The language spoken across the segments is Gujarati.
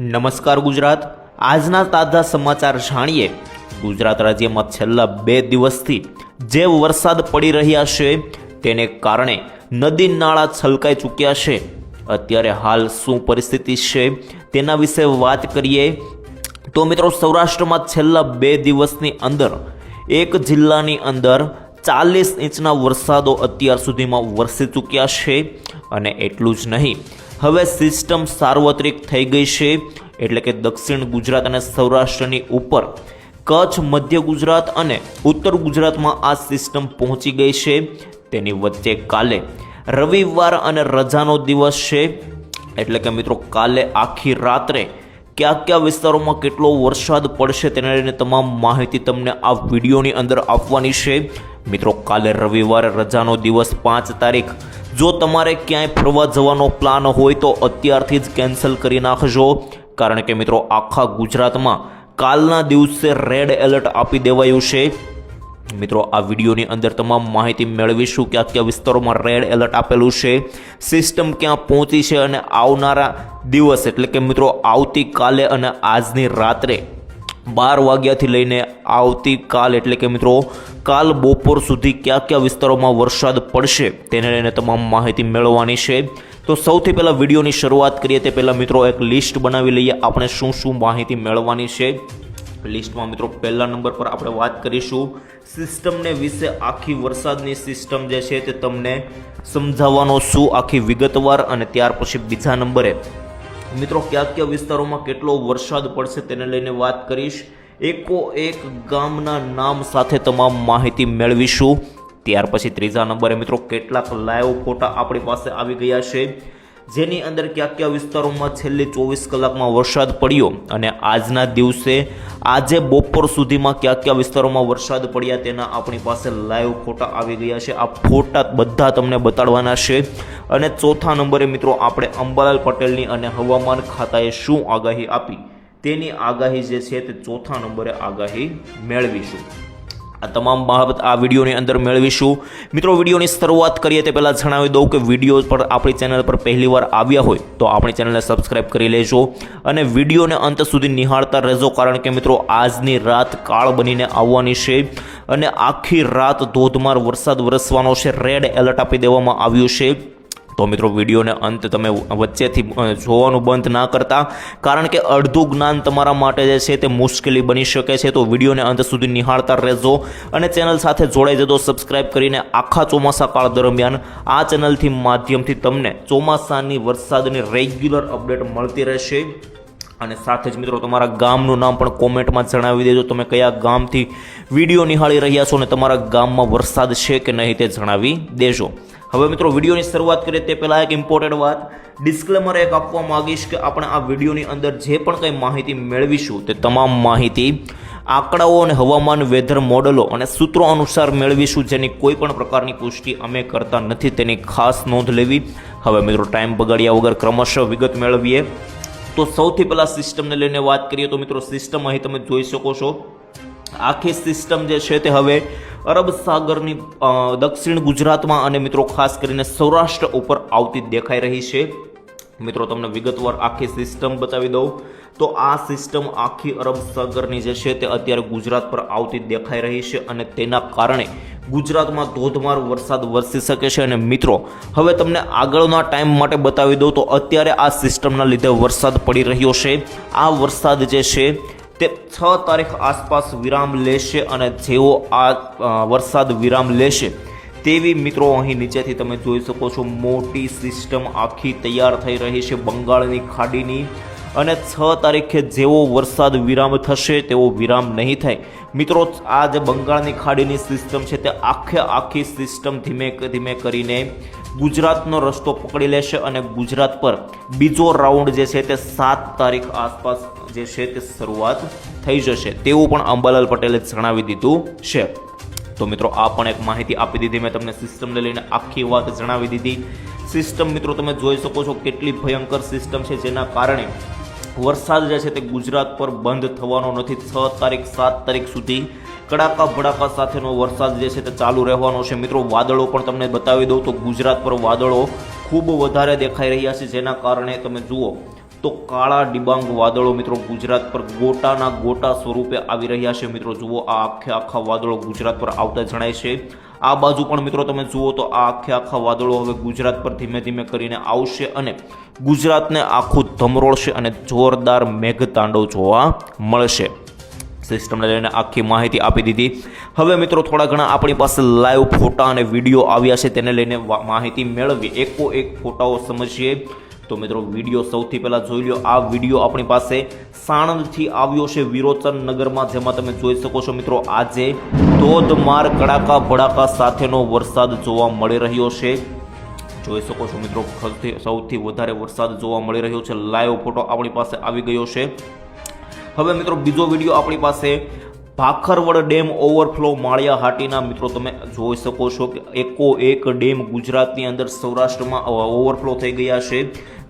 નમસ્કાર ગુજરાત। આજના તાજા સમાચાર જાણીએ। ગુજરાત રાજ્યમાં છેલ્લા 2 દિવસથી જે વરસાદ પડી રહ્યા છે તેને કારણે નદી નાળા છલકાઈ ચૂક્યા છે। અત્યારે હાલ શું પરિસ્થિતિ છે તેના વિશે વાત કરીએ તો મિત્રો, સૌરાષ્ટ્રમાં છેલ્લા 2 દિવસની અંદર એક જિલ્લાની અંદર 40 ઇંચના વરસાદો અત્યાર સુધીમાં વરસી ચૂક્યા છે। અને એટલું જ નહીં, હવે સિસ્ટમ સાર્વત્રિક થઈ ગઈ છે, એટલે કે દક્ષિણ ગુજરાત અને સૌરાષ્ટ્રની ઉપર કચ્છ, મધ્ય ગુજરાત અને ઉત્તર ગુજરાતમાં આ સિસ્ટમ પહોંચી ગઈ છે। તેની વચ્ચે કાલે રવિવાર અને રજાનો દિવસ છે, એટલે કે મિત્રો કાલે આખી રાત્રે કયા કયા વિસ્તારોમાં કેટલો વરસાદ પડશે તેને લઈને તમામ માહિતી તમને આ વિડીયોની અંદર આપવાની છે। મિત્રો કાલે રવિવારે રજાનો દિવસ 5 તારીખ, જો તમારે ક્યાંય ફરવા જવાનો પ્લાન હોય તો અત્યારથી જ કેન્સલ કરી નાખજો, કારણ કે મિત્રો આખા ગુજરાતમાં કાલના દિવસે રેડ એલર્ટ આપી દેવાયું છે। મિત્રો આ વિડીયોની અંદર તમામ માહિતી મેળવીશું, કયા કયા વિસ્તારોમાં રેડ એલર્ટ આપેલું છે, સિસ્ટમ ક્યાં પહોંચી છે અને આવનારા દિવસ એટલે કે મિત્રો આવતીકાલે અને આજની રાત્રે 12 વાગ્યાથી લઈને આવતીકાલ એટલે કે મિત્રો કાલ બપોર સુધી કયા કયા વિસ્તારોમાં વરસાદ પડશે તેને લઈને તમામ માહિતી મેળવવાની છે। તો સૌથી પહેલાં વિડીયોની શરૂઆત કરીએ તે પહેલાં મિત્રો એક લિસ્ટ બનાવી લઈએ આપણે શું શું માહિતી મેળવવાની છે। લિસ્ટમાં મિત્રો પહેલા નંબર પર આપણે વાત કરીશું સિસ્ટમને વિશે। આખી વરસાદની સિસ્ટમ જે છે તે તમને સમજાવવાનો છું આખી વિગતવાર, અને ત્યાર પછી બીજા નંબરે મિત્રો કયા કયા વિસ્તારોમાં કેટલો વરસાદ પડશે તેને લઈને વાત કરીશ। એક ગામના નામ સાથે તમામ માહિતી મેળવીશું। ત્યાર પછી ત્રીજા નંબરે મિત્રો કેટલાક લાઈવ ફોટા આપણી પાસે આવી ગયા છે, જેની અંદર કયા કયા વિસ્તારોમાં છેલ્લી 24 કલાકમાં વરસાદ પડ્યો અને આજના દિવસે આજે બપોર સુધીમાં કયા કયા વિસ્તારોમાં વરસાદ પડ્યા તેના આપણી પાસે લાઈવ ફોટા આવી ગયા છે। આ ફોટા બધા તમને બતાડવાના છે। અને ચોથા નંબરે મિત્રો આપણે અંબાલાલ પટેલની અને હવામાન ખાતાએ શું આગાહી આપી તેની આગાહી જે છે તે ચોથા નંબરે આગાહી મેળવીશું। આ તમામ બાબત આ વિડીયોની અંદર મેળવીશું। મિત્રો વિડીયોની શરૂઆત કરીએ તે પહેલાં જણાવી દઉં કે વિડીયો પર આપણી ચેનલ પર પહેલીવાર આવ્યા હોય તો આપણી ચેનલને સબસ્ક્રાઈબ કરી લેજો અને વિડીયોને અંત સુધી નિહાળતા રહેજો, કારણ કે મિત્રો આજની રાત કાળ બનીને આવવાની છે અને આખી રાત ધોધમાર વરસાદ વરસવાનો છે। રેડ એલર્ટ આપી દેવામાં આવ્યું છે। તો મિત્રો વિડીયોને અંત તમે વચ્ચેથી જોવાનું બંધ ના કરતા, કારણ કે અડધું જ્ઞાન તમારા માટે જે છે તે મુશ્કેલી બની શકે છે। તો વિડીયોને અંત સુધી નિહાળતા રહેજો અને ચેનલ સાથે જોડાઈ જજો સબસ્ક્રાઇબ કરીને। આખા ચોમાસા કાળ દરમિયાન આ ચેનલથી માધ્યમથી તમને ચોમાસાની વરસાદની રેગ્યુલર અપડેટ મળતી રહેશે। અને સાથે જ મિત્રો તમારા ગામનું નામ પણ કોમેન્ટમાં જણાવી દેજો, તમે કયા ગામથી વિડીયો નિહાળી રહ્યા છો અને તમારા ગામમાં વરસાદ છે કે નહીં તે જણાવી દેજો। હવે મિત્રો વિડીયોની શરૂઆત કરીએ તે પહેલાં એક ઇમ્પોર્ટન્ટ વાત, ડિસ્ક્લેમર એક આપવા માંગીશ કે આપણે આ વિડીયોની અંદર જે પણ કંઈ માહિતી મેળવીશું તે તમામ માહિતી આંકડાઓ અને હવામાન વેધર મોડલો અને સૂત્રો અનુસાર મેળવીશું, જેની કોઈ પણ પ્રકારની પુષ્ટિ અમે કરતા નથી, તેની ખાસ નોંધ લેવી। હવે મિત્રો ટાઈમ બગાડ્યા વગર ક્રમશઃ વિગત મેળવીએ। તો સૌથી પહેલાં સિસ્ટમને લઈને વાત કરીએ તો મિત્રો સિસ્ટમ અહીં તમે જોઈ શકો છો। આખી સિસ્ટમ જે છે તે હવે અરબ સાગરની દક્ષિણ ગુજરાતમાં અને મિત્રો ખાસ કરીને સૌરાષ્ટ્ર ઉપર આવતી દેખાઈ રહી છે। મિત્રો તમને વિગતવાર આખી સિસ્ટમ બતાવી દઉં તો આ સિસ્ટમ આખી અરબ સાગરની જે છે તે અત્યારે ગુજરાત પર આવતી દેખાઈ રહી છે અને તેના કારણે ગુજરાતમાં ધોધમાર વરસાદ વરસી શકે છે। અને મિત્રો હવે તમને આગળના ટાઈમ માટે બતાવી દઉં તો અત્યારે આ સિસ્ટમના લીધે વરસાદ પડી રહ્યો છે। આ વરસાદ જે છે તે 6 તારીખ આસપાસ વિરામ લેશે અને જેવો આ વરસાદ વિરામ લેશે તેવી મિત્રો અહીં નીચેથી તમે જોઈ શકો છો મોટી સિસ્ટમ આખી તૈયાર થઈ રહી છે બંગાળની ખાડીની, અને 6 તારીખે જેવો વરસાદ વિરામ થશે તેવો વિરામ નહીં થાય। મિત્રો આ જે બંગાળની ખાડીની સિસ્ટમ છે તે આખી સિસ્ટમ ધીમે ધીમે કરીને ગુજરાતનો રસ્તો પકડી લેશે અને ગુજરાત પર બીજો રાઉન્ડ જે છે તે 7 તારીખ આસપાસ જે છે તે શરૂઆત થઈ જશે તેવું પણ અંબાલાલ પટેલે જણાવી દીધું છે। તો મિત્રો આ પણ એક માહિતી આપી દીધી મેં તમને, સિસ્ટમને લઈને આખી વાત જણાવી દીધી। સિસ્ટમ મિત્રો તમે જોઈ શકો છો કેટલી ભયંકર સિસ્ટમ છે, જેના કારણે વરસાદ જે છે તે ગુજરાત પર બંધ થવાનો નથી। 6 તારીખ 7 તારીખ સુધી કડાકા ભડાકા સાથેનો વરસાદ જે છે તે ચાલુ રહેવાનો છે। મિત્રો વાદળો પણ તમને બતાવી દઉં તો ગુજરાત પર વાદળો ખૂબ વધારે દેખાઈ રહ્યા છે, જેના કારણે તમે જુઓ તો કાળા ડિબાંગ વાદળો મિત્રો ગુજરાત પર ગોટાના ગોટા સ્વરૂપે આવી રહ્યા છે મિત્રો. જુઓ આ આખા વાદળો ગુજરાત પર આવતા જણાય છે. આ બાજુ પણ મિત્રો તમે જુઓ તો આ આખા વાદળો હવે ગુજરાત પર ધીમે ધીમે કરીને આવશે અને ગુજરાતને આખું ધમરોળશે અને જોરદાર મેઘતાંડવ જોવા મળશે. સિસ્ટમને લઈને આખી માહિતી આપી દીધી. હવે મિત્રો થોડા ઘણા આપણી પાસે લાઈવ ફોટા અને વિડીયો આવ્યા છે, તેને લઈને માહિતી મેળવીએ, એકો એક ફોટાઓ સમજીએ. તો મિત્રો વિડીયો સૌથી પહેલાં જોઈ લો. આ વિડીયો આપણી પાસે સાણંદથી આવ્યો છે વિરોચન નગરમાં, જેમાં તમે જોઈ શકો છો મિત્રો આજે ધોધમાર કડાકા ભડાકા સાથેનો વરસાદ જોવા મળી રહ્યો છે. જોઈ શકો છો મિત્રો સૌથી વધારે વરસાદ જોવા મળી રહ્યો છે. લાઈવ ફોટો આપણી પાસે આવી ગયો છે. હવે મિત્રો બીજો વિડીયો આપણી પાસે ભાખરવડ ડેમ ઓવરફ્લો માળિયા હાટીના મિત્રો તમે જોઈ શકો છો કે એકો એક ડેમ ગુજરાતની અંદર સૌરાષ્ટ્રમાં ઓવરફ્લો થઈ ગયા છે.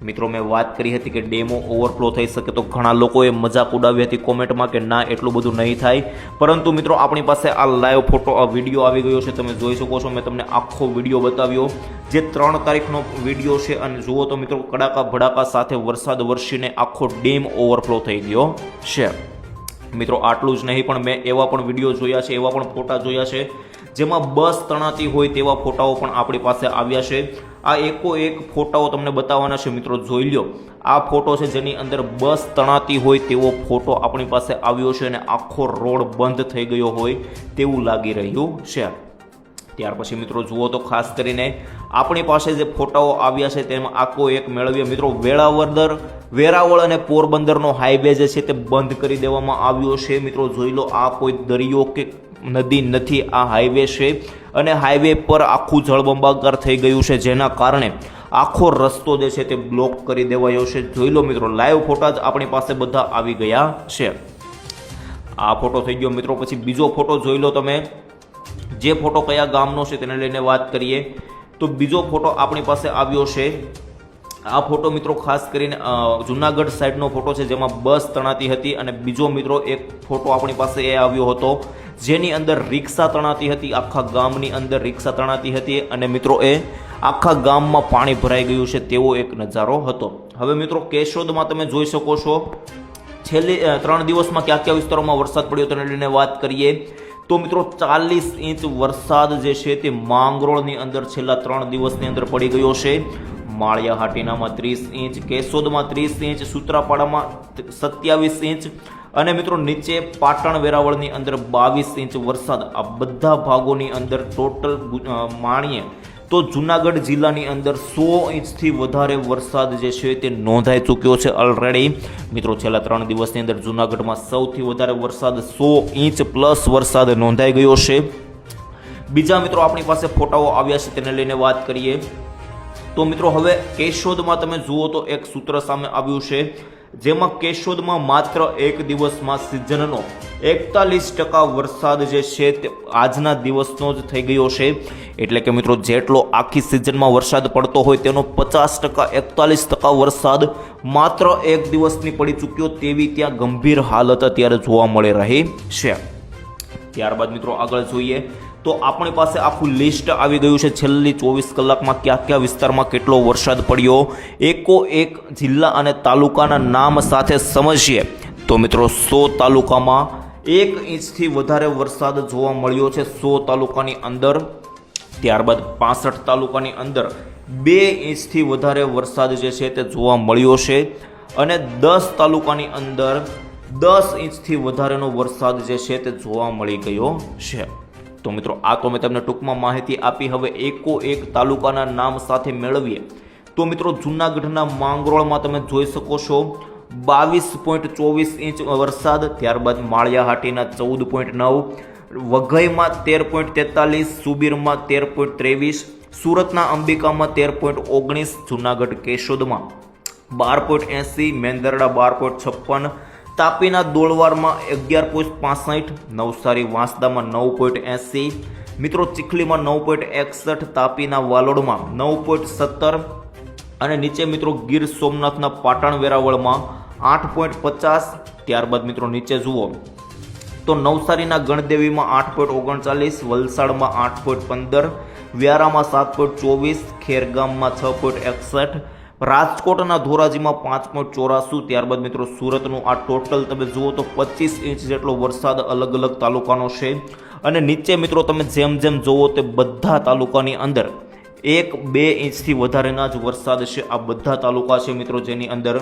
મિત્રો મેં વાત કરી હતી કે ડેમો ઓવરફ્લો થઈ શકે, તો ઘણા લોકોએ મજાક ઉડાવી હતી કોમેન્ટમાં કે ના એટલું બધું નહીં થાય, પરંતુ મિત્રો આપણી પાસે આ લાઈવ ફોટો વિડીયો આવી ગયો છે. તમે જોઈ શકો છો, મેં તમને આખો વિડીયો બતાવ્યો જે 3 તારીખનો વિડીયો છે. અને જુઓ તો મિત્રો કડાકા ભડાકા સાથે વરસાદ વરસીને આખો ડેમ ઓવરફ્લો થઈ ગયો છે. મિત્રો આટલું જ નહીં પણ મેં એવા પણ વિડીયો જોયા છે, એવા પણ ફોટા જોયા છે જેમાં બસ તણાતી હોય તેવા ફોટાઓ પણ આપણી પાસે આવ્યા છે. આ એકો એક ફોટાઓ તમને બતાવવાના છે મિત્રો, જોઈ લો. આ ફોટો છે જેની અંદર બસ તણાતી હોય તેવો ફોટો આપણી પાસે આવ્યો છે અને આખો રોડ બંધ થઈ ગયો હોય તેવું લાગી રહ્યું છે. ત્યાર પછી મિત્રો જુઓ તો ખાસ કરીને આપણી પાસે જે ફોટાઓ આવ્યા છે તેમાં આખો એક મેળવીએ મિત્રો. વેરાવળ અને પોરબંદરનો હાઈવે જે છે તે બંધ કરી દેવામાં આવ્યો છે મિત્રો. જોઈ લો, આ કોઈ દરિયો કે નદી નથી, આ હાઈવે છે અને હાઈવે પર આખું જળબંબાકાર થઈ ગયું છે, જેના કારણે આખો રસ્તો જે છે તે બ્લોક કરી દેવાયો છે. જોઈ લો મિત્રો, લાઈવ ફોટા જ આપણી પાસે બધા આવી ગયા છે. આ ફોટો થઈ ગયો મિત્રો. પછી બીજો ફોટો જોઈ લો તમે, જે ફોટો કયા ગામનો છે તેને લઈને વાત કરીએ તો બીજો ફોટો આપણી પાસે આવ્યો છે. આ ફોટો મિત્રો ખાસ કરીને જુનાગઢ સાઈડનો ફોટો છે જેમાં બસ તણાતી હતી. અને બીજો મિત્રો એક ફોટો આપણી પાસે એ આવ્યો હતો જેની અંદર રિક્ષા તણાતી હતી, આખા ગામની અંદર રિક્ષા તણાતી હતી અને મિત્રો એ આખા ગામમાં પાણી ભરાઈ ગયું છે તેવો એક નજારો હતો. હવે મિત્રો કેશોદમાં તમે જોઈ શકો છો છેલ્લી 3 દિવસમાં કયા કયા વિસ્તારોમાં વરસાદ પડ્યો તેને લઈને વાત કરીએ તો મિત્રો 40 ઇંચ વરસાદ જે છે તે માંગરોળની અંદર છેલ્લા 3 દિવસની અંદર પડી ગયો છે. માળિયા હાટીનામાં 30 ઇંચ, કેશોદમાં 30 ઇંચ, સૂત્રાપાડામાં 27 ઇંચ અને મિત્રો નીચે પાટણ વેરાવળની અંદર 22 ઇંચ વરસાદ. આ બધા ભાગોની અંદર ટોટલ માણીએ તો જુનાગઢ જિલ્લાની અંદર 100 ઇંચથી વધારે વરસાદ જે છે તે નોંધાઈ ચૂક્યો છે ઓલરેડી. મિત્રો છેલ્લા 3 દિવસની અંદર જુનાગઢમાં સૌથી વધારે વરસાદ 100 ઇંચ પ્લસ વરસાદ નોંધાઈ ગયો છે. બીજા મિત્રો આપણી પાસે ફોટાઓ આવ્યા છે તેને લઈને વાત કરીએ તો મિત્રો હવે કેશોદમાં તમે જુઓ તો એક સૂત્ર સામે આવ્યું છે જેમાં કેશોદમાં માત્ર એક દિવસમાં સિઝનનો 41% વરસાદ જે છે તે આજના દિવસનો જ થઈ ગયો છે. એટલે કે મિત્રો જેટલો આખી સિઝનમાં વરસાદ પડતો હોય તેનો 50% 41% વરસાદ માત્ર એક દિવસની પડી ચૂક્યો તેવી ત્યાં ગંભીર હાલત અત્યારે જોવા મળી રહી છે. ત્યારબાદ મિત્રો આગળ જોઈએ તો આપણી પાસે આખું લિસ્ટ આવી ગયું છે છેલ્લી 24 કલાકમાં કયા કયા વિસ્તારમાં કેટલો વરસાદ પડ્યો. એકો એક જિલ્લા અને તાલુકાના નામ સાથે સમજીએ તો મિત્રો 100 તાલુકામાં 1 ઇંચથી વધારે વરસાદ જોવા મળ્યો છે 100 તાલુકાની અંદર. ત્યારબાદ 65 તાલુકાની અંદર 2 ઇંચથી વધારે વરસાદ જે છે તે જોવા મળ્યો છે અને 10 તાલુકાની અંદર 10 ઇંચથી વધારેનો વરસાદ જે છે તે જોવા મળી ગયો છે. તો મિત્રો આ તો મેં તમને ટૂંકમાં માહિતી આપી. હવે એકો એક તાલુકાના નામ સાથે મેળવીએ તો મિત્રો જૂનાગઢના માંગરોળમાં તમે જોઈ શકો છો 22.24 ઇંચ વરસાદ. ત્યારબાદ માળિયા હાટીના 14.9, વઘઈમાં 13.43, સુબીરમાં 13.23, સુરતના અંબિકામાં 13.19, જૂનાગઢ કેશોદમાં 12.80, મેંદરડા 12.56, તાપીના દોલવારમાં 11.65, નવસારી વાંસદામાં 9.80, મિત્રો ચીખલીમાં 9.61, તાપીના વાલોડમાં 9.17 અને નીચે મિત્રો ગીર સોમનાથના પાટણ વેરાવળમાં 8.50. ત્યારબાદ મિત્રો નીચે જુઓ તો નવસારીના ગણદેવીમાં 8.39, વલસાડમાં 8.15, વ્યારામાં 7.24, ખેરગામમાં 6.61, રાજકોટના ધોરાજીમાં 5.84, ત્યારબાદ મિત્રો સુરતનું આ ટોટલ તમે જુઓ તો 25 ઇંચ જેટલો વરસાદ અલગ અલગ તાલુકાનો છે. અને નીચે મિત્રો તમે જેમ જેમ જોવો તે બધા તાલુકાની અંદર 1-2 ઇંચથી વધારેના જ વરસાદ છે. આ બધા તાલુકા છે મિત્રો જેની અંદર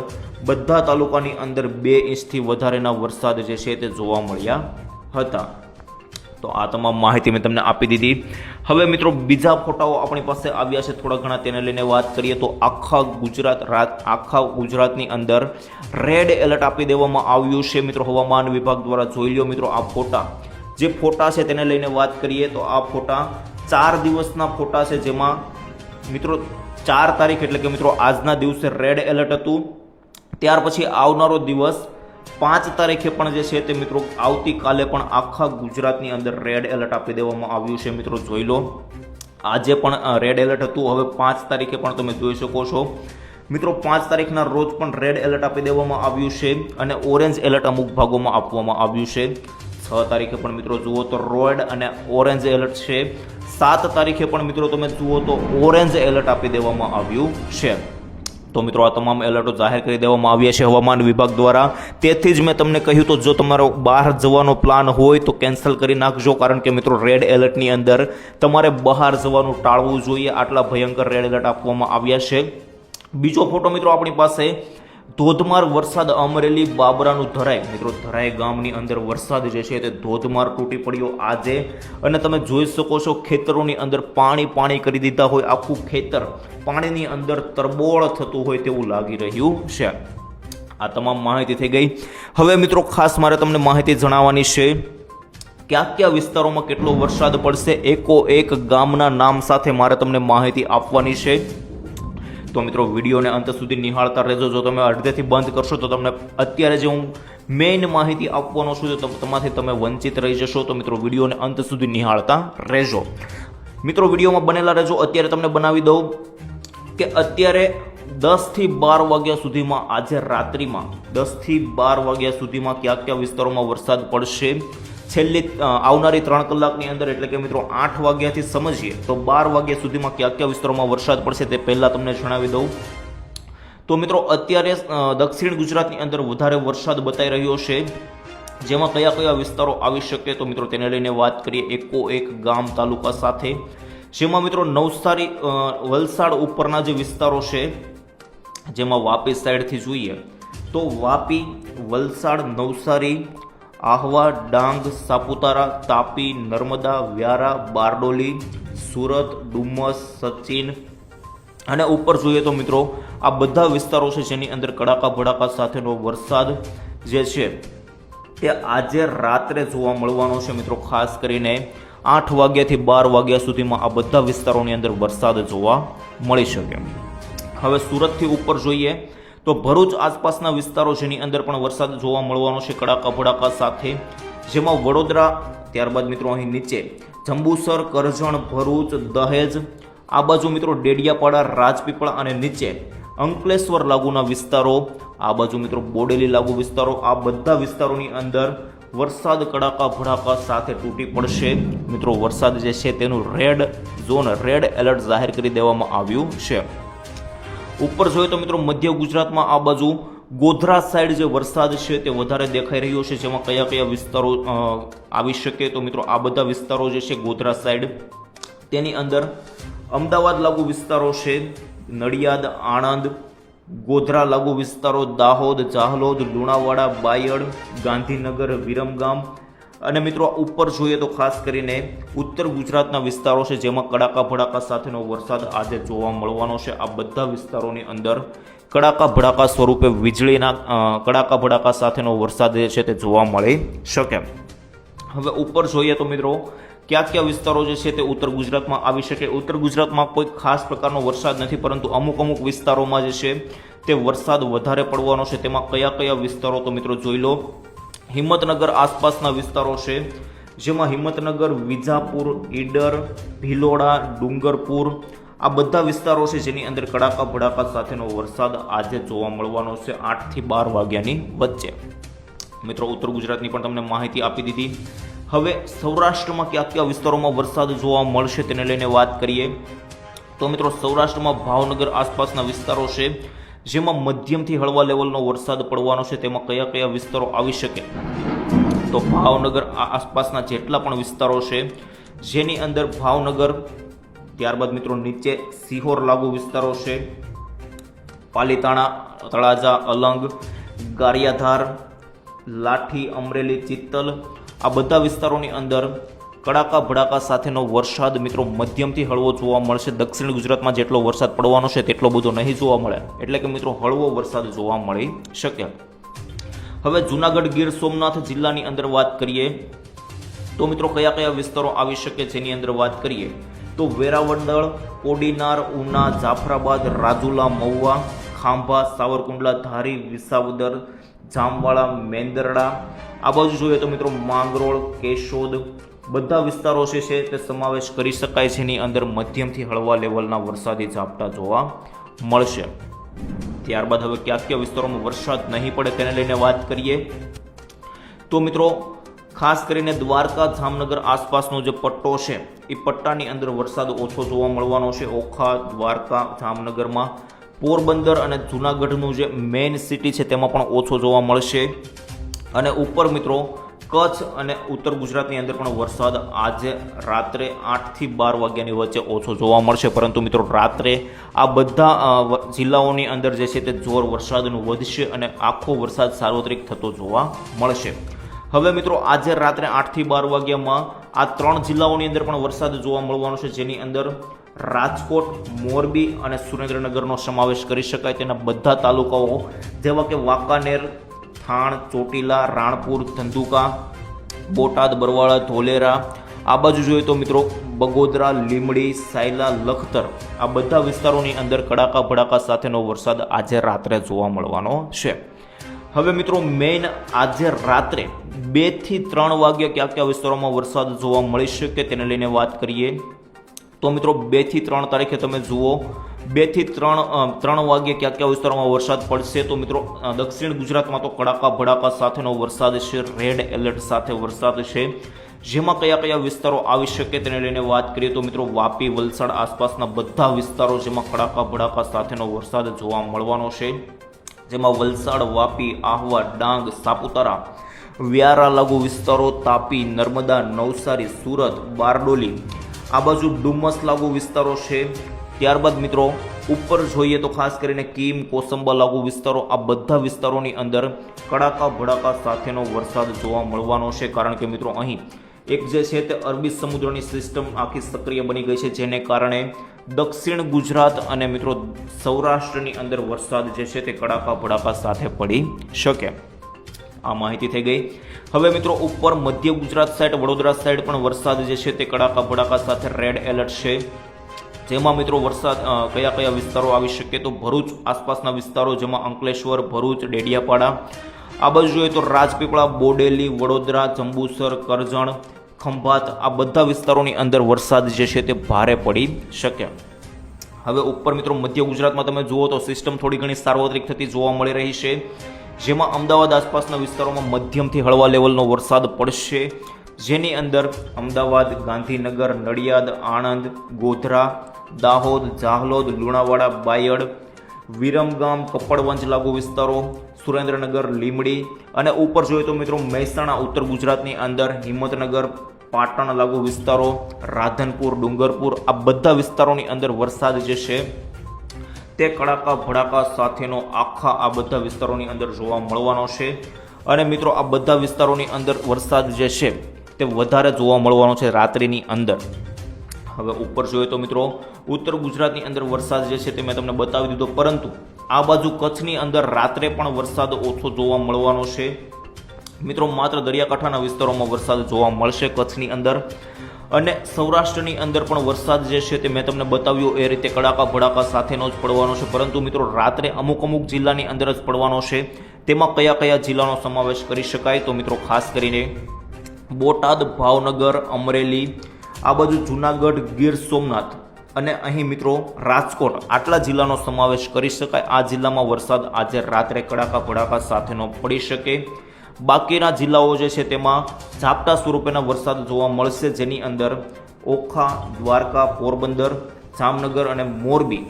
બધા તાલુકાની અંદર 2 ઇંચથી વધારેના વરસાદ જે છે તે જોવા મળ્યા હતા. તો આ તમામ માહિતી મેં તમને આપી દીધી. હવે મિત્રો બીજા ફોટાઓ આપણી પાસે આવ્યા છે થોડા ઘણા, તેને લઈને વાત કરીએ તો આખા ગુજરાતની અંદર રેડ એલર્ટ આપી દેવામાં આવ્યું છે મિત્રો હવામાન વિભાગ દ્વારા. જોઈ લો મિત્રો આ ફોટા, જે ફોટા છે તેને લઈને વાત કરીએ તો આ ફોટા 4 દિવસના ફોટા છે, જેમાં મિત્રો 4 તારીખ એટલે કે મિત્રો આજના દિવસે રેડ એલર્ટ હતું. ત્યાર પછી આવનારો દિવસ 5 તારીખે પણ જે છે તે મિત્રો આવતીકાલે પણ આખા ગુજરાતની અંદર રેડ એલર્ટ આપી દેવામાં આવ્યું છે મિત્રો. જોઈ લો આજે પણ રેડ એલર્ટ હતું, હવે 5 તારીખે પણ તમે જોઈ શકો છો મિત્રો 5 તારીખના રોજ પણ રેડ એલર્ટ આપી દેવામાં આવ્યું છે અને ઓરેન્જ એલર્ટ અમુક ભાગોમાં આપવામાં આવ્યું છે. 6 તારીખે પણ મિત્રો જુઓ તો રેડ અને ઓરેન્જ એલર્ટ છે. 7 તારીખે પણ મિત્રો તમે જુઓ તો ઓરેન્જ એલર્ટ આપી દેવામાં આવ્યું છે. તો મિત્રો આ તમામ એલર્ટો જાહેર કરી દેવામાં આવ્યા છે હવામાન વિભાગ દ્વારા. તેથી જ મેં તમને કહ્યું તો જો તમારો બહાર જવાનો પ્લાન હોય તો કેન્સલ કરી નાખજો, કારણ કે મિત્રો રેડ એલર્ટની અંદર તમારે બહાર જવાનું ટાળવું જોઈએ. આટલા ભયંકર રેડ એલર્ટ આપવામાં આવ્યા છે. બીજો ફોટો મિત્રો આપણી પાસે ધોધમાર વરસાદ અમરેલી બાબરાનું ધરાઈ. મિત્રો ધરાઈ ગામની અંદર વરસાદ જે છે તે ધોધમાર તૂટી પડ્યો આજે, અને તમે જોઈ શકો છો ખેતરોની અંદર પાણી કરી દીધા હોય, આખું ખેતર પાણીની અંદર તરબોળ થતું હોય તેવું લાગી રહ્યું છે. આ તમામ માહિતી થઈ ગઈ. હવે મિત્રો ખાસ મારે તમને માહિતી જણાવવાની છે કયા વિસ્તારોમાં કેટલો વરસાદ પડશે. એકો-એક ગામના નામ સાથે મારે તમને માહિતી આપવાની છે. તો મિત્રો વિડીયોને અંત સુધી નિહાળતા રહેજો. જો તમે અડધેથી બંધ કરશો તો તમને અત્યારે જે હું મેઇન માહિતી આપવાનો છું તો તેમાંથી તમે વંચિત રહી જશો. તો મિત્રો વિડીયોને અંત સુધી નિહાળતા રહેજો. મિત્રો વિડીયોમાં બનેલા રહેજો. અત્યારે તમને બનાવી દઉં કે અત્યારે 10 થી 12 વાગ્યા સુધીમાં, આજે રાત્રિમાં 10 થી 12 વાગ્યા સુધીમાં કયા વિસ્તારોમાં વરસાદ પડશે. છેલ્લી આવનારી 3 કલાકની અંદર એટલે કે મિત્રો 8 વાગ્યાથી સમજીએ તો 12 વાગ્યા સુધીમાં કયા વિસ્તારોમાં વરસાદ પડશે તે પહેલાં તમને જણાવી દઉં. તો મિત્રો અત્યારે દક્ષિણ ગુજરાતની અંદર વધારે વરસાદ બતાવી રહ્યો છે, જેમાં કયા વિસ્તારો આવી શકે તો મિત્રો તેને લઈને વાત કરીએ એકો-એક ગામ તાલુકા સાથે. જેમાં મિત્રો નવસારી વલસાડ ઉપરના જે વિસ્તારો છે, જેમાં વાપી સાઈડથી જોઈએ તો વાપી, વલસાડ, નવસારી, આહવા, ડાંગ, સાપુતારા, તાપી, નર્મદા, વ્યારા, બારડોલી, સુરત, ડુમસ, સચિન અને ઉપર જોઈએ તો મિત્રો આ બધા વિસ્તારો છે જેની અંદર કડાકા ભડાકા સાથેનો વરસાદ જે છે તે આજે રાત્રે જોવા મળવાનો છે મિત્રો. ખાસ કરીને 8 વાગ્યાથી 12 વાગ્યા સુધીમાં આ બધા વિસ્તારોની અંદર વરસાદ જોવા મળી શકે. હવે સુરતથી ઉપર જોઈએ તો ભરૂચ આસપાસના વિસ્તારો જેની અંદર પણ વરસાદ જોવા મળવાનો છે કડાકા ભડાકા સાથે, જેમાં વડોદરા, ત્યારબાદ મિત્રો અહીં નીચે જંબુસર, કરજણ, ભરૂચ, દહેજ, આ બાજુ મિત્રો ડેડિયાપાડા, રાજપીપળા અને નીચે અંકલેશ્વર લાગુના વિસ્તારો, આ બાજુ મિત્રો બોડેલી લાગુ વિસ્તારો, આ બધા વિસ્તારોની અંદર વરસાદ કડાકા ભડાકા સાથે તૂટી પડશે. મિત્રો વરસાદ જે છે તેનું રેડ ઝોન, રેડ એલર્ટ જાહેર કરી દેવામાં આવ્યું છે. ઉપર જોઈએ તો મિત્રો મધ્ય ગુજરાતમાં આ બાજુ ગોધરા સાઈડ જે વરસાદ છે તે વધારે દેખાઈ રહ્યો છે, જેમાં કયા વિસ્તારો આવી શકે તો મિત્રો આ બધા વિસ્તારો જે છે ગોધરા સાઈડ, તેની અંદર અમદાવાદ લાગુ વિસ્તારો છે, નડિયાદ, આણંદ, ગોધરા લાગુ વિસ્તારો, દાહોદ, જાહલોદ, લુણાવાડા, બાયડ, ગાંધીનગર, વિરમગામ અને મિત્રો ઉપર જોઈએ તો ખાસ કરીને ઉત્તર ગુજરાતના વિસ્તારો છે, જેમાં કડાકા ભડાકા સાથેનો વરસાદ આજે જોવા મળવાનો છે. આ બધા વિસ્તારોની અંદર કડાકા ભડાકા સ્વરૂપે વીજળીના કડાકા ભડાકા સાથેનો વરસાદ જે છે તે જોવા મળી શકે. હવે ઉપર જોઈએ તો મિત્રો કયા વિસ્તારો જે છે તે ઉત્તર ગુજરાતમાં આવી શકે. ઉત્તર ગુજરાતમાં કોઈ ખાસ પ્રકારનો વરસાદ નથી, પરંતુ અમુક વિસ્તારોમાં જે છે તે વરસાદ વધારે પડવાનો છે. તેમાં કયા વિસ્તારો તો મિત્રો જોઈ લો. હિંમતનગર આસપાસના વિસ્તારો છે, જેમાં હિંમતનગર, વિજાપુર, ઈડર, ભિલોડા, ડુંગરપુર આ બધા વિસ્તારો છે જેની અંદર કડાકા ભડાકા સાથેનો વરસાદ આજે જોવા મળવાનો છે 8 થી 12 વાગ્યાની વચ્ચે. મિત્રો ઉત્તર ગુજરાતની પણ તમને માહિતી આપી દીધી. હવે સૌરાષ્ટ્રમાં કયા વિસ્તારોમાં વરસાદ જોવા મળશે તેને લઈને વાત કરીએ તો મિત્રો સૌરાષ્ટ્રમાં ભાવનગર આસપાસના વિસ્તારો છે જેમાં મધ્યમથી હળવા લેવલનો વરસાદ પડવાનો છે, તેમાં કયા કયા વિસ્તારો આવી શકે? તો ભાવનગર આસપાસના જેટલા પણ વિસ્તારો છે જેની અંદર ભાવનગર, ત્યારબાદ મિત્રો નીચે સિહોર લાગુ વિસ્તારો છે, પાલીતાણા, તળાજા, અલંગ, ગારિયાધાર, લાઠી, અમરેલી, ચિત્તલ, આ બધા વિસ્તારોની અંદર કડાકા ભડાકા સાથેનો વરસાદ મિત્રો મધ્યમથી હળવો જોવા મળશે. દક્ષિણ ગુજરાતમાં જેટલો વરસાદ પડવાનો છે તેટલો બધો નહીં જોવા મળે, એટલે કે મિત્રો હળવો વરસાદ જોવા મળી શકે. હવે જૂનાગઢ, ગીર સોમનાથ જિલ્લાની અંદર વાત કરીએ તો મિત્રો કયા કયા વિસ્તારો આવી શકે જેની અંદર વાત કરીએ તો વેરાવંદળ, કોડીનાર, ઉના, જાફરાબાદ, રાજુલા, મહુવા, ખાંભા, સાવરકુંડલા, ધારી, વિસાવદર, જામવાળા, મેંદરડા, આ બાજુ જોઈએ તો મિત્રો માંગરોળ, કેશોદ, બધા વિસ્તારો છે તે સમાવેશ કરી શકાય, જેની અંદર મધ્યમથી હળવા લેવલના વરસાદી ઝાપટા જોવા મળશે. ત્યારબાદ હવે કયા કયા વિસ્તારોમાં વરસાદ નહીં પડે તેને લઈને વાત કરીએ તો મિત્રો ખાસ કરીને દ્વારકા, જામનગર આસપાસનો જે પટ્ટો છે એ પટ્ટાની અંદર વરસાદ ઓછો જોવા મળવાનો છે. ઓખા, દ્વારકા, જામનગરમાં, પોરબંદર અને જૂનાગઢનું જે મેઇન સિટી છે તેમાં પણ ઓછો જોવા મળશે. અને ઉપર મિત્રો કચ્છ અને ઉત્તર ગુજરાતની અંદર પણ વરસાદ આજે રાત્રે 8 થી 12 વાગ્યાની વચ્ચે ઓછો જોવા મળશે, પરંતુ મિત્રો રાત્રે આ બધા જિલ્લાઓની અંદર જે છે તે જોર વરસાદનું વધશે અને આખો વરસાદ સાર્વત્રિક થતો જોવા મળશે. હવે મિત્રો આજે રાત્રે 8 થી 12 વાગ્યામાં આ 3 જિલ્લાઓની અંદર પણ વરસાદ જોવા મળવાનો છે, જેની અંદર રાજકોટ, મોરબી અને સુરેન્દ્રનગરનો સમાવેશ કરી શકાય. તેના બધા તાલુકાઓ જેવા કે વાંકાનેર, થાણ, ચોટીલા, રાણપુર, ધંધુકા, બોટાદ, બરવાળા, ધોલેરા, આ બાજુ જોઈએ તો મિત્રો બગોદરા, લીમડી, સાયલા, લખતર, આ બધા વિસ્તારોની અંદર કડાકા ભડાકા સાથેનો વરસાદ આજે રાત્રે જોવા મળવાનો છે. હવે મિત્રો મેઇન આજે રાત્રે 2 થી 3 વાગ્યા કયા કયા વિસ્તારોમાં વરસાદ જોવા મળી શકે તેને લઈને વાત કરીએ તો મિત્રો 2 થી 3 તારીખે તમે જુઓ 2 થી 3 વાગ્યે કયા કયા વિસ્તારોમાં વરસાદ પડશે તો મિત્રો દક્ષિણ ગુજરાતમાં તો કડાકા ભડાકા સાથેનો વરસાદ છે, રેડ એલર્ટ સાથે વરસાદ છે. જેમાં કયા કયા વિસ્તારો આવી શકે તેને લઈને વાત કરીએ તો મિત્રો વાપી, વલસાડ આસપાસના બધા વિસ્તારો જેમાં કડાકા ભડાકા સાથેનો વરસાદ જોવા મળવાનો છે, જેમાં વલસાડ, વાપી, આહવા, ડાંગ, સાપુતારા, વ્યારા લાગુ વિસ્તારો, તાપી, નર્મદા, નવસારી, સુરત, બારડોલી, આ બાજુ ડુમસ લાગુ વિસ્તારો છે. ત્યારબાદ મિત્રો ઉપર જોઈએ તો ખાસ કરીને કીમ, કોસંબા લાગુ વિસ્તારો, આ બધા વિસ્તારોની અંદર કડાકા ભડાકા સાથેનો વરસાદ જોવા મળવાનો છે, કારણ કે મિત્રો અહીં એક જે છે તે અરબી સમુદ્રની સિસ્ટમ આખી સક્રિય બની ગઈ છે, જેને કારણે દક્ષિણ ગુજરાત અને મિત્રો સૌરાષ્ટ્રની અંદર વરસાદ જે છે તે કડાકા ભડાકા સાથે પડી શકે. આ માહિતી થઈ ગઈ. હવે મિત્રો ઉપર મધ્ય ગુજરાત સાઈડ, વડોદરા સાઈડ પણ વરસાદ જે છે તે કડાકા ભડાકા સાથે રેડ એલર્ટ છે, જેમાં મિત્રો વરસાદ કયા કયા વિસ્તારો આવી શકે તો ભરૂચ આસપાસના વિસ્તારો, જેમાં અંકલેશ્વર, ભરૂચ, ડેડિયાપાડા, આ બાજુ જોઈએ તો રાજપીપળા, બોડેલી, વડોદરા, જંબુસર, કરજણ, ખંભાત, આ બધા વિસ્તારોની અંદર વરસાદ જે છે તે ભારે પડી શકે. હવે ઉપર મિત્રો મધ્ય ગુજરાતમાં તમે જુઓ તો સિસ્ટમ થોડી ઘણી સાર્વત્રિક થતી જોવા મળી રહી છે, જેમાં અમદાવાદ આસપાસના વિસ્તારોમાં મધ્યમથી હળવા લેવલનો વરસાદ પડશે, જેની અંદર અમદાવાદ, ગાંધીનગર, નડિયાદ, આણંદ, ગોધરા, દાહોદ, જાહલોદ, લુણાવાડા, બાયડ, વિરમગામ, કપડવંજ લાગુ વિસ્તારો, સુરેન્દ્રનગર, લીમડી અને ઉપર જોઈએ તો મિત્રો મહેસાણા ઉત્તર ગુજરાતની અંદર હિંમતનગર, પાટણ લાગુ વિસ્તારો, રાધનપુર, ડુંગરપુર, આ બધા વિસ્તારોની અંદર વરસાદ જે છે તે કડાકા ભડાકા સાથેનો આખા આ બધા વિસ્તારોની અંદર જોવા મળવાનો છે. અને મિત્રો આ બધા વિસ્તારોની અંદર વરસાદ જે છે તે વધારે જોવા મળવાનો છે રાત્રિની અંદર. હવે ઉપર જોઈએ તો મિત્રો ઉત્તર ગુજરાતની અંદર વરસાદ જે છે તે મેં તમને બતાવી દીધો, પરંતુ આ બાજુ કચ્છની અંદર રાત્રે પણ વરસાદ ઓછો જોવા મળવાનો છે. મિત્રો માત્ર દરિયાકાંઠાના વિસ્તારોમાં વરસાદ જોવા મળશે કચ્છની અંદર, અને સૌરાષ્ટ્રની અંદર પણ વરસાદ જે છે તે મેં તમને બતાવ્યો એ રીતે કડાકા ભડાકા સાથેનો જ પડવાનો છે, પરંતુ મિત્રો રાત્રે અમુક જિલ્લાની અંદર જ પડવાનો છે. તેમાં કયા કયા જિલ્લાનો સમાવેશ કરી શકાય તો મિત્રો ખાસ કરીને બોટાદ, ભાવનગર, અમરેલી, આ બાજુ જૂનાગઢ, ગીર સોમનાથ અને અહીં મિત્રો રાજકોટ, આટલા જિલ્લાનો સમાવેશ કરી શકાય. આ જિલ્લામાં વરસાદ આજે રાત્રે કડાકા ભડાકા સાથેનો પડી શકે. બાકીના જિલ્લાઓ જે છે તેમાં ઝાપટા સ્વરૂપેના વરસાદ જોવા મળશે, જેની અંદર ઓખા, દ્વારકા, પોરબંદર, જામનગર અને મોરબી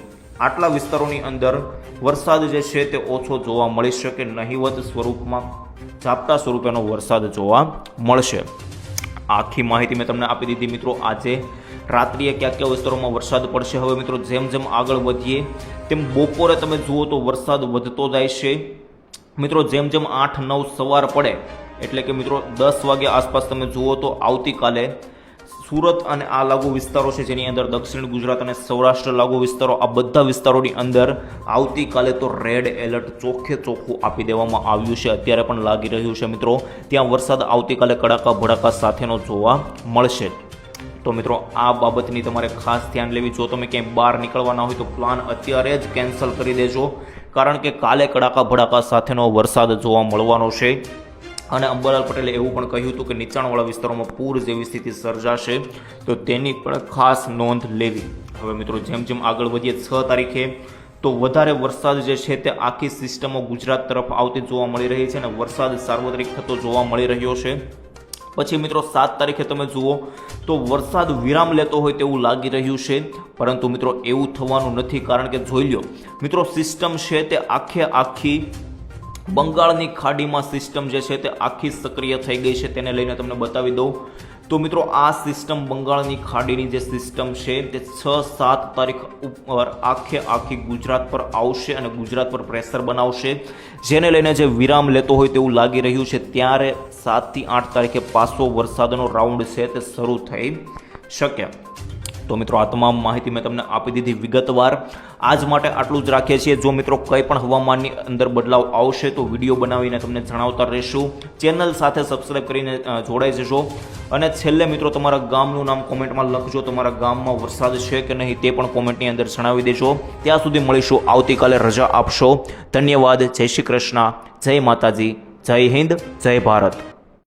આટલા વિસ્તારોની અંદર વરસાદ જે છે તે ઓછો જોવા મળી શકે, નહિવત સ્વરૂપમાં ઝાપટા સ્વરૂપેનો વરસાદ જોવા મળશે. આખી માહિતી મેં તમને આપી દીધી મિત્રો. આજે રાત્રિએ કયા કયા વિસ્તારોમાં વરસાદ પડશે. હવે મિત્રો જેમ જેમ આગળ વધીએ તેમ બપોરે તમે જુઓ તો વરસાદ વધતો જાય છે મિત્રો. જેમ જેમ 8-9 સવાર પડે એટલે કે મિત્રો 10 વાગ્યા આસપાસ તમે જુઓ તો આવતીકાલે સુરત અને આ લાગુ વિસ્તારો છે જેની અંદર દક્ષિણ ગુજરાત અને સૌરાષ્ટ્ર લાગુ વિસ્તારો, આ બધા વિસ્તારોની અંદર આવતીકાલે તો રેડ એલર્ટ ચોખ્ખે ચોખ્ખું આપી દેવામાં આવ્યું છે. અત્યારે પણ લાગી રહ્યું છે મિત્રો. ત્યાં વરસાદ આવતીકાલે કડાકા ભડાકા સાથેનો જોવા મળશે. તો મિત્રો આ બાબતની તમારે ખાસ ધ્યાન લેવી. જો તમે ક્યાંય બહાર નીકળવાના હોય તો પ્લાન અત્યારે જ કેન્સલ કરી દેજો, કારણ કે કાલે કડાકા ભડાકા સાથેનો વરસાદ જોવા મળવાનો છે. અને અંબાલાલ પટેલે એવું પણ કહ્યું હતું કે નીચાણવાળા વિસ્તારોમાં પૂર જેવી સ્થિતિ સર્જાશે, તો તેની પણ ખાસ નોંધ લેવી. હવે મિત્રો જેમ જેમ આગળ વધીએ 6 તારીખે તો વધારે વરસાદ જે છે તે આખી સિસ્ટમો ગુજરાત તરફ આવતી જોવા મળી રહી છે અને વરસાદ સાર્વત્રિક થતો જોવા મળી રહ્યો છે. પછી મિત્રો 7 તારીખે તમે જુઓ તો વરસાદ વિરામ લેતો હોય તેવું લાગી રહ્યું છે, પરંતુ મિત્રો એવું થવાનું નથી. કારણ કે જોઈ લો મિત્રો, સિસ્ટમ છે તે આખી બંગાળની ખાડીમાં સિસ્ટમ જે છે તે આખી સક્રિય થઈ ગઈ છે. તેને લઈને તમને બતાવી દઉં તો મિત્રો આ સિસ્ટમ બંગાળની ખાડીની જે સિસ્ટમ છે તે 6-7 તારીખ ઉપર આખી ગુજરાત પર આવશે અને ગુજરાત પર પ્રેશર બનાવશે, જેને લઈને જે વિરામ લેતો હોય તેવું લાગી રહ્યું છે. ત્યારે 7 થી 8 તારીખે પાછો વરસાદનો રાઉન્ડ છે તે શરૂ થઈ શકે. તો મિત્રો આ તમામ માહિતી મેં તમને આપી દીધી વિગતવાર. આજ માટે આટલું જ રાખીએ છીએ. જો મિત્રો કંઈ પણ હવામાનની અંદર બદલાવ આવશે તો વિડીયો બનાવીને તમને જણાવતા રહીશું. ચેનલ સાથે સબસ્ક્રાઈબ કરીને જોડાઈ જજો. અને છેલ્લે મિત્રો તમારા ગામનું નામ કોમેન્ટમાં લખજો. તમારા ગામમાં વરસાદ છે કે નહીં તે પણ કોમેન્ટની અંદર જણાવી દેજો. ત્યાં સુધી મળીશું આવતીકાલે. રજા આપશો. ધન્યવાદ. જય શ્રી કૃષ્ણ. જય માતાજી. જય હિન્દ. જય ભારત.